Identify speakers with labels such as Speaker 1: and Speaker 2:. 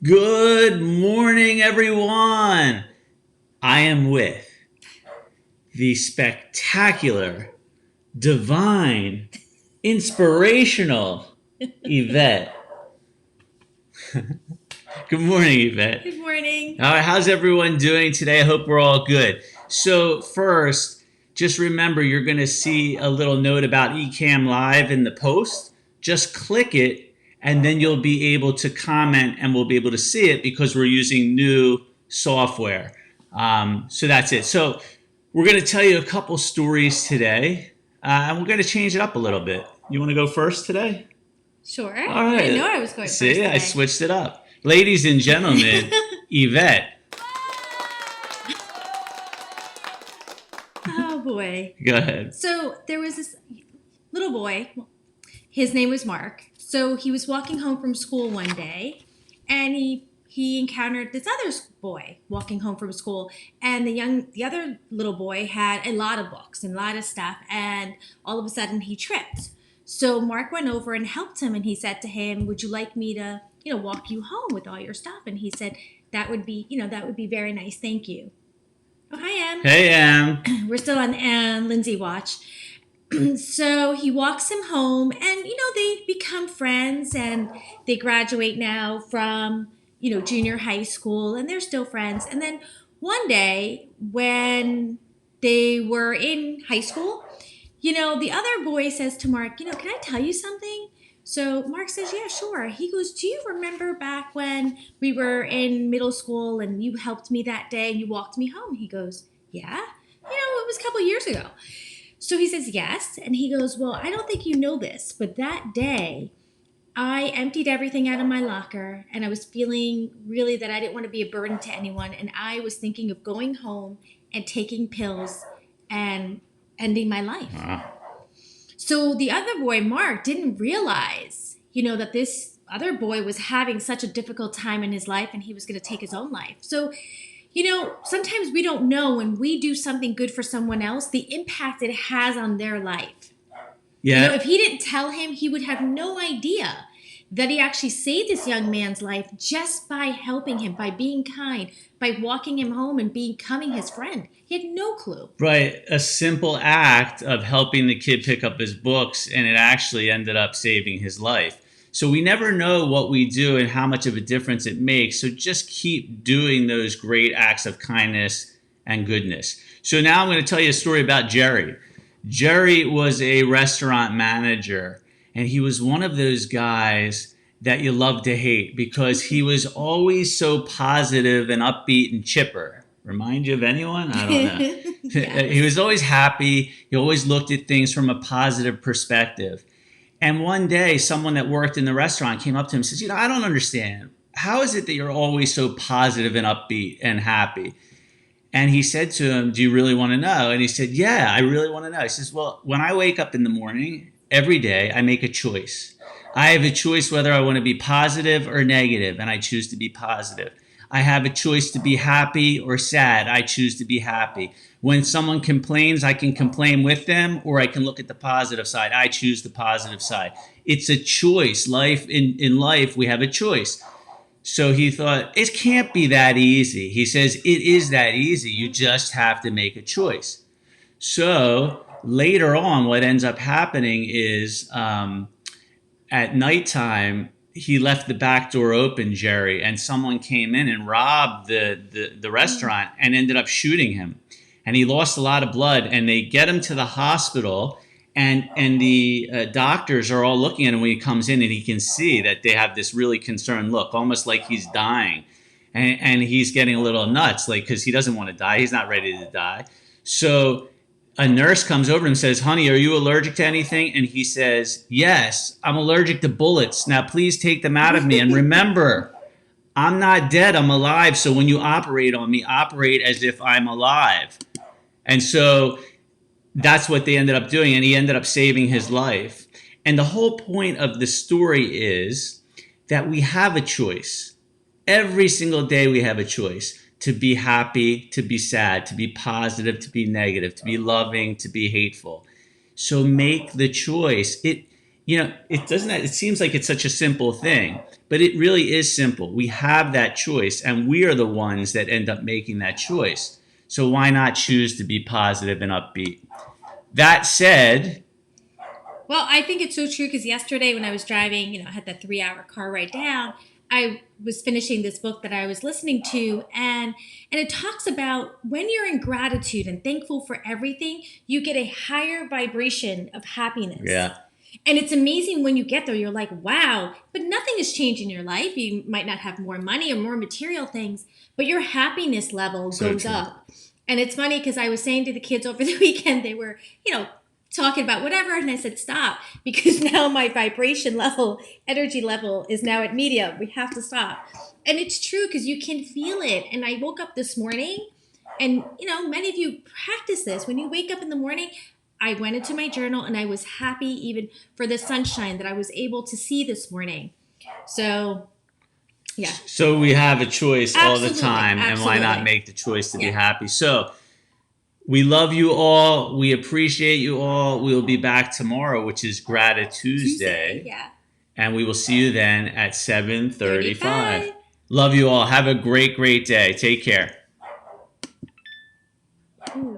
Speaker 1: Good morning, everyone. I am with the spectacular, divine, inspirational Yvette. Good morning, Yvette.
Speaker 2: Good morning.
Speaker 1: All right, how's everyone doing today? I hope we're all good. So, first, just remember you're going to see a little note about ecamm.live in the post. Just click it, and then you'll be able to comment and we'll be able to see it because we're using new software. So, that's it. So, we're going to tell you a couple stories today, and we're going to change it up a little bit. You want to go first today?
Speaker 2: Sure.
Speaker 1: All
Speaker 2: I didn't know
Speaker 1: right.
Speaker 2: I was going first
Speaker 1: See, I
Speaker 2: today.
Speaker 1: switched it up. Ladies and gentlemen, Yvette.
Speaker 2: Oh boy.
Speaker 1: Go ahead.
Speaker 2: So there was this little boy. His name was Mark. So he was walking home from school one day, and he encountered this other boy walking home from school, and the other little boy had a lot of books and a lot of stuff, and all of a sudden he tripped. So Mark went over and helped him, and he said to him, "Would you like me to, walk you home with all your stuff?" And he said, that would be very nice. Thank you." Oh, hi, Em.
Speaker 1: Hey,
Speaker 2: We're still on Lindsay watch. So he walks him home, and they become friends, and they graduate now from junior high school, and they're still friends. And then one day when they were in high school, the other boy says to Mark, "Can I tell you something?" So Mark says, "Yeah, sure." He goes, "Do you remember back when we were in middle school and you helped me that day and you walked me home?" He goes, "Yeah. It was a couple years ago." So he says, "Yes." And he goes, "Well, I don't think you know this, but that day I emptied everything out of my locker, and I was feeling really that I didn't want to be a burden to anyone. And I was thinking of going home and taking pills and ending my life." So the other boy, Mark, didn't realize, that this other boy was having such a difficult time in his life and he was going to take his own life. So, sometimes we don't know when we do something good for someone else, the impact it has on their life.
Speaker 1: Yeah.
Speaker 2: If he didn't tell him, he would have no idea that he actually saved this young man's life just by helping him, by being kind, by walking him home and becoming his friend. He had no clue.
Speaker 1: Right. A simple act of helping the kid pick up his books, and it actually ended up saving his life. So we never know what we do and how much of a difference it makes. So just keep doing those great acts of kindness and goodness. So now I'm going to tell you a story about Jerry. Jerry was a restaurant manager, and he was one of those guys that you love to hate because he was always so positive and upbeat and chipper. Remind you of anyone? I don't know.
Speaker 2: Yes.
Speaker 1: He was always happy. He always looked at things from a positive perspective. And one day, someone that worked in the restaurant came up to him and says, "I don't understand. How is it that you're always so positive and upbeat and happy?" And he said to him, "Do you really want to know?" And he said, "Yeah, I really want to know." He says, "Well, when I wake up in the morning, every day, I make a choice. I have a choice whether I want to be positive or negative, and I choose to be positive. I have a choice to be happy or sad. I choose to be happy. When someone complains, I can complain with them, or I can look at the positive side. I choose the positive side. It's a choice. In life, we have a choice." So he thought, it can't be that easy. He says, it is that easy. You just have to make a choice. So later on, what ends up happening is at nighttime, he left the back door open, Jerry, and someone came in and robbed the restaurant and ended up shooting him. And he lost a lot of blood, and they get him to the hospital. And the doctors are all looking at him when he comes in, and he can see that they have this really concerned look, almost like he's dying. And he's getting a little nuts, like, because he doesn't want to die. He's not ready to die. So a nurse comes over and says, "Honey, are you allergic to anything?" And he says, "Yes, I'm allergic to bullets. Now, please take them out of me. And remember, I'm not dead. I'm alive. So when you operate on me, operate as if I'm alive." And so that's what they ended up doing, and he ended up saving his life. And the whole point of the story is that we have a choice. Every single day we have a choice to be happy, to be sad, to be positive, to be negative, to be loving, to be hateful. So make the choice. it seems like it's such a simple thing, but it really is simple. We have that choice, and we are the ones that end up making that choice. So why not choose to be positive and upbeat? That said,
Speaker 2: Well, I think it's so true because yesterday when I was driving, I had that 3 hour car ride down. I was finishing this book that I was listening to, and it talks about when you're in gratitude and thankful for everything, you get a higher vibration of happiness.
Speaker 1: yeah,
Speaker 2: And it's amazing when you get there, you're like, wow, but nothing has changed in your life. You might not have more money or more material things, but your happiness level
Speaker 1: so
Speaker 2: goes
Speaker 1: true.
Speaker 2: up. And it's funny because I was saying to the kids over the weekend, they were, talking about whatever. And I said, stop, because now my vibration level, energy level is now at medium. We have to stop. And it's true because you can feel it. And I woke up this morning and, many of you practice this. When you wake up in the morning, I went into my journal and I was happy even for the sunshine that I was able to see this morning. So, yeah,
Speaker 1: So we have a choice all the
Speaker 2: absolutely.
Speaker 1: time, and why not
Speaker 2: Absolutely.
Speaker 1: make the choice to be
Speaker 2: Yeah.
Speaker 1: happy? So we love you all. We appreciate you all. We will be back tomorrow, which is Gratitude
Speaker 2: Tuesday.
Speaker 1: Tuesday,
Speaker 2: Yeah.
Speaker 1: and we will see you then at 7:35.
Speaker 2: 35.
Speaker 1: Love you all. Have a great, great day. Take care.
Speaker 2: Ooh.